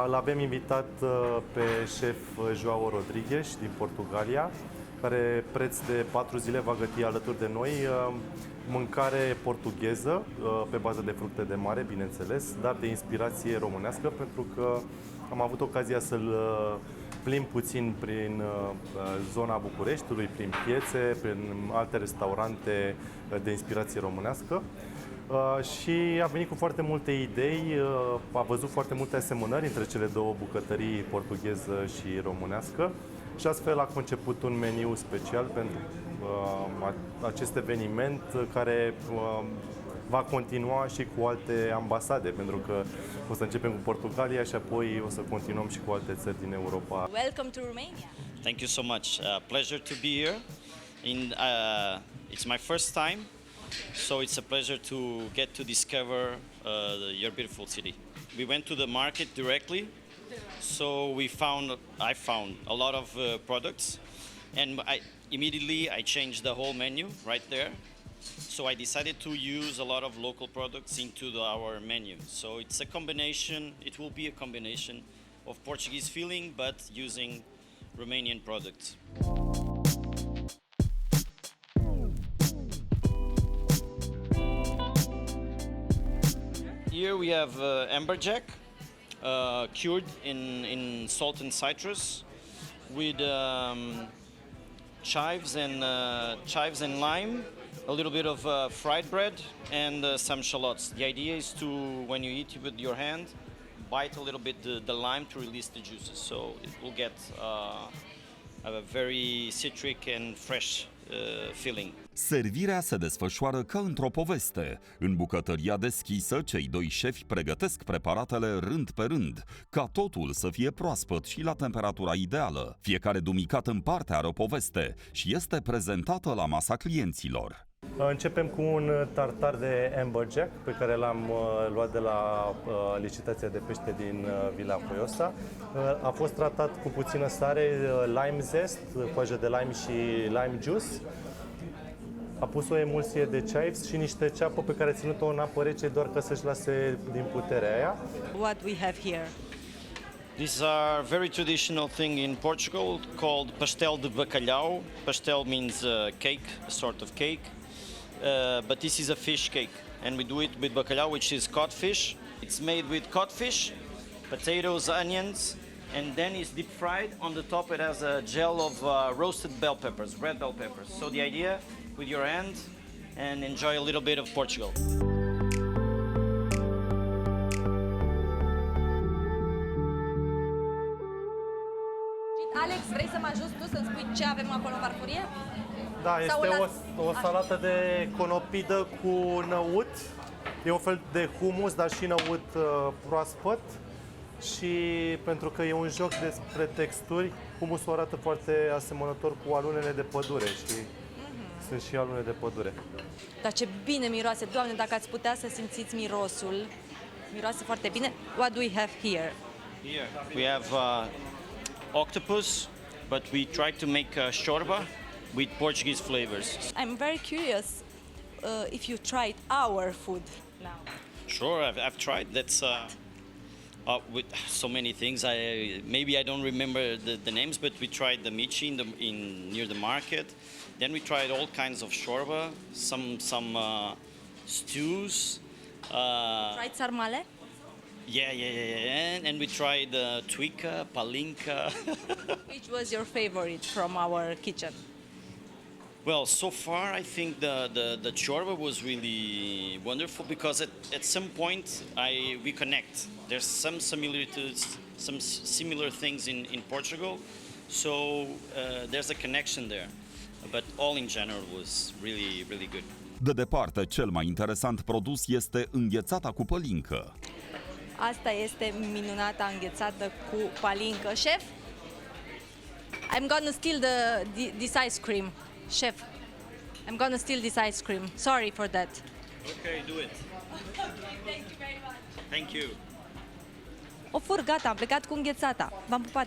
Îl avem invitat pe șef João Rodrigues din Portugalia, care preț de 4 zile va găti alături de noi mâncare portugheză pe bază de fructe de mare, bineînțeles, dar de inspirație românească, pentru că am avut ocazia să-l plimb puțin prin zona Bucureștiului, prin piețe, prin alte restaurante de inspirație românească. Și a venit cu foarte multe idei, a văzut foarte multe asemănări între cele două bucătării, portugheză și românească, și astfel a conceput un meniu special pentru acest eveniment care va continua și cu alte ambasade, pentru că o să începem cu Portugalia și apoi o să continuăm și cu alte țări din Europa. Welcome to Romania. Thank you so much. Pleasure to be here. It's my first time, so it's a pleasure to get to discover your beautiful city. We went to the market directly, so I found a lot of products, and immediately I changed the whole menu right there. So I decided to use a lot of local products into our menu. So it's a combination, it will be a combination of Portuguese feeling, but using Romanian products. Here we have amberjack, cured in salt and citrus, with chives and lime, a little bit of fried bread, and some shallots. The idea is to, when you eat it with your hand, bite a little bit the lime to release the juices, so it will get a very citric and fresh feeling. Servirea se desfășoară ca într-o poveste. În bucătăria deschisă, cei doi șefi pregătesc preparatele rând pe rând, ca totul să fie proaspăt și la temperatura ideală. Fiecare dumicat în parte are o poveste și este prezentată la masa clienților. Începem cu un tartar de amberjack pe care l-am luat de la licitația de pește din Vila Foiosa. A fost tratat cu puțină sare, lime zest, coajă de lime și lime juice. A pus o emulsie de chives și niște ceapă pe care a ținut-o în apă rece doar ca să-și lase din puterea aia. What we have here? These are very traditional thing in Portugal called pastel de bacalhau. Pastel means cake, a sort of cake. But this is a fish cake, and we do it with bacalhau, which is cod fish. It's made with cod fish, potatoes, onions, and then it's deep fried. On the top it has a gel of roasted bell peppers, red bell peppers. So the idea, with your hand, and enjoy a little bit of Portugal. Alex, vrei să mă ajuți tu să-mi spui ce avem acolo în farfurie? Da, este o salată de conopidă cu năut. E un fel de hummus, dar și năut proaspăt. Și pentru că e un joc despre texturi, hummusul arată foarte asemănător cu alunele de pădure și sunt și alune de pădure. Dar ce bine miroase! Doamne, dacă ați putea să simțiți mirosul, miroase foarte bine. What do we have here? Here we have octopus, but we try to make a shorba with Portuguese flavors. I'm very curious if you tried our food now. Sure, I've tried. That's with so many things. Maybe I don't remember the names, but we tried the mici near the market. Then we tried all kinds of shorba, some stews. Tried sarmale? Yeah. And we tried tuica, palinka. Which was your favorite from our kitchen? Well, so far I think the chorba was really wonderful because at some point we connect. There's some similarities, some similar things in Portugal, so there's a connection there. But all in general was really, really good. De departe, cel mai interesant produs este înghețata cu pălincă. Asta este minunata înghețată cu palincă. Chef, I'm gonna steal this ice cream. Chef, I'm gonna steal this ice cream. Sorry for that. Okay, do it. Thank you very much. Thank you. O fur, gata, am plecat cu înghețata. V-am pupat.